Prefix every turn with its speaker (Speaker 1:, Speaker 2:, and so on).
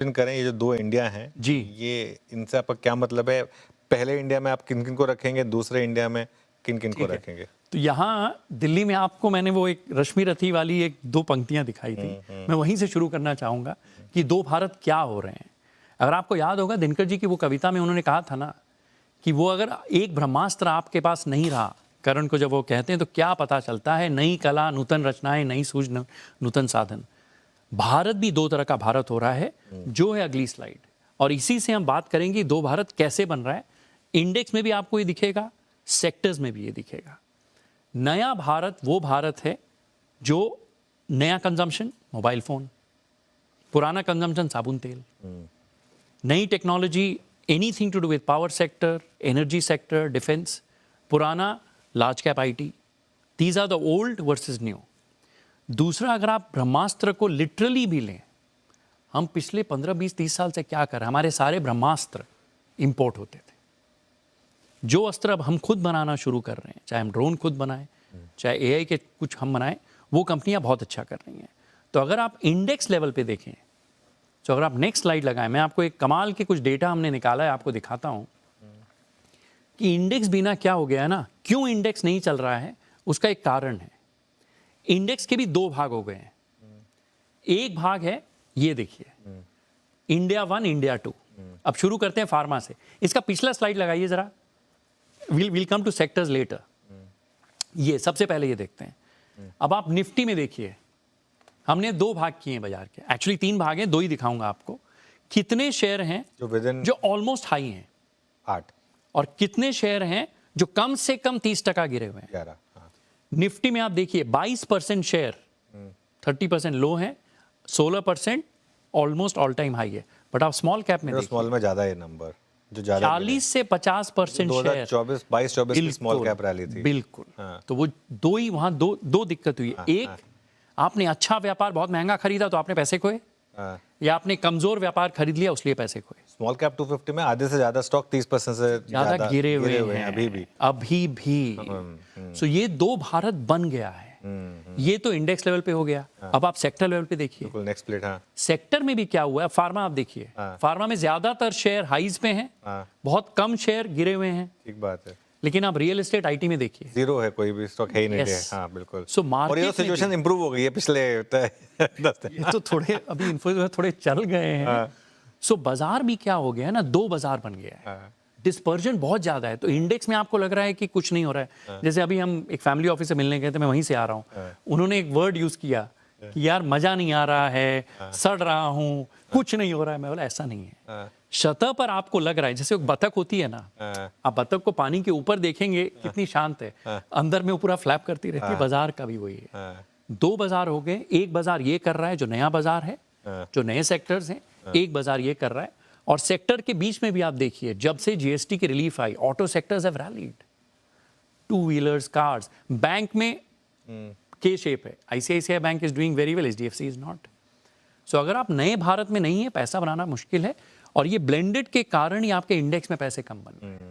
Speaker 1: करें ये जो दो इंडिया हैं
Speaker 2: जी,
Speaker 1: ये इनसे आपका क्या मतलब है? पहले इंडिया में आप किन किन को रखेंगे, दूसरे इंडिया में किन किन को
Speaker 2: ठीक है।
Speaker 1: रखेंगे?
Speaker 2: तो यहाँ दिल्ली में आपको मैंने वो एक रश्मि रथी वाली एक दो पंक्तियां दिखाई थी, मैं वहीं से शुरू करना चाहूँगा कि दो भारत क्या हो रहे हैं। अगर आपको याद होगा दिनकर जी की वो कविता में उन्होंने कहा था ना कि वो अगर एक ब्रह्मास्त्र आपके पास नहीं रहा, करण को जब वो कहते हैं तो क्या पता चलता है, नई कला, नूतन रचनाएं, नई सूझ, नूतन साधन। भारत भी दो तरह का भारत हो रहा है, जो है अगली स्लाइड। और इसी से हम बात करेंगे दो भारत कैसे बन रहा है। इंडेक्स में भी आपको ये दिखेगा, सेक्टर्स में भी ये दिखेगा। नया भारत वो भारत है जो नया कंजम्पशन मोबाइल फोन, पुराना कंजम्पशन साबुन तेल, नई technology anything to do with power sector, energy sector, defence, पुराना large cap IT. These are the old versus new. दूसरा, अगर आप ब्रह्मास्त्र को लिटरली भी लें, हम पिछले 15, 20, 30 साल से क्या कर रहे हैं, हमारे सारे ब्रह्मास्त्र इंपोर्ट होते थे। जो अस्त्र अब हम खुद बनाना शुरू कर रहे हैं, चाहे हम ड्रोन खुद बनाएं, चाहे एआई के कुछ हम बनाएं, वो कंपनियां बहुत अच्छा कर रही हैं। तो अगर आप इंडेक्स लेवल पे देखें, तो अगर आप नेक्स्ट स्लाइड लगाएं, मैं आपको एक कमाल के कुछ डेटा हमने निकाला है, आपको दिखाता हूं कि इंडेक्स बिना क्या हो गया है ना, क्यों इंडेक्स नहीं चल रहा है, उसका एक कारण है। इंडेक्स के भी दो भाग हो गए हैं। एक भाग है, ये देखिए, इंडिया 1, इंडिया 2। अब शुरू करते हैं फार्मा से। इसका पिछला स्लाइड लगाइए जरा, we'll come to sectors later। ये सबसे पहले ये देखते हैं। अब आप निफ्टी में देखिए, हमने दो भाग किए हैं बाजार के, एक्चुअली 3 भाग हैं, 2 ही दिखाऊंगा आपको। कितने शेयर हैं जो ऑलमोस्ट हाई हैं,
Speaker 1: 8,
Speaker 2: और कितने शेयर हैं जो कम से कम 30% गिरे हुए हैं,
Speaker 1: 11। हाँ।
Speaker 2: निफ्टी में आप देखिए 22% शेयर 30% लो हैं, 16% ऑलमोस्ट ऑल टाइम हाई है। बट आप स्मॉल कैप में देखिए,
Speaker 1: स्मॉल में ज्यादा है नंबर, जो ज्यादा
Speaker 2: 40 से 50% शेयर
Speaker 1: 2024 की स्मॉल कैप रैली थी।
Speaker 2: बिल्कुल।
Speaker 1: हाँ।
Speaker 2: तो वो दो ही वहां दो दिक्कत हुई। एक, आपने अच्छा व्यापार बहुत महंगा खरीदा तो आपने पैसे खोए, या आपने कमजोर व्यापार खरीद लिया उसलिए पैसे खोए।
Speaker 1: स्मॉल कैप 250 में आधे से ज्यादा स्टॉक 30% से
Speaker 2: ज्यादा गिरे हुए हैं अभी भी। सो ये दो भारत बन गया है। ये तो इंडेक्स लेवल पे हो गया। अब आप सेक्टर लेवल पे देखिए,
Speaker 1: बिल्कुल नेक्स्ट प्लेट। हाँ।
Speaker 2: सेक्टर में भी क्या हुआ है, फार्मा आप देखिए, फार्मा में ज्यादातर शेयर हाईज पे हैं, बहुत कम शेयर गिरे हुए हैं।
Speaker 1: ठीक बात है।
Speaker 2: लेकिन आप रियल एस्टेट आईटी में देखिए,
Speaker 1: जीरो है, कोई भी स्टॉक है ही नहीं।
Speaker 2: Yes.
Speaker 1: हाँ बिल्कुल।
Speaker 2: So market
Speaker 1: और ये सिचुएशन इंप्रूव हो गई है पिछले 10 दिन।
Speaker 2: ये तो थोड़े अभी इन्फ्लुएंसर थोड़े चल गए हैं। सो बाजार भी क्या हो गया है ना, दो बाजार बन गया है। डिस्पर्जन बहुत ज्यादा है। तो इंडेक्स में आपको लग रहा है कि कुछ नहीं हो रहा है। जैसे अभी हम एक फैमिली ऑफिस से मिलने गए थे, मैं वहीं से आ रहा हूँ, उन्होंने एक वर्ड यूज किया कि यार मजा नहीं आ रहा है, सड़ रहा हूँ, कुछ नहीं हो रहा है। मैं बोला ऐसा नहीं है। सतह पर आपको लग रहा है, जैसे एक बतख होती है ना, आप बतख को पानी के ऊपर देखेंगे कितनी शांत है, अंदर में वो पूरा फ्लैप करती रहती है। बाजार का भी वही है। दो बाजार हो गए। एक बाजार ये कर रहा है जो नया बाजार है, जो नए सेक्टर्स हैं, एक बाजार ये कर रहा है। और सेक्टर के बीच में भी आप देखिए, जब से जीएसटी की रिलीफ आई, auto sectors have rallied, 2 wheelers, cars. Bank में के शेप है, ICICI bank is doing very well, HDFC is not. So अगर आप नए भारत में नहीं है, पैसा बनाना मुश्किल है। और ये ब्लेंडेड के कारण ही आपके इंडेक्स में पैसे कम बन रहे हैं।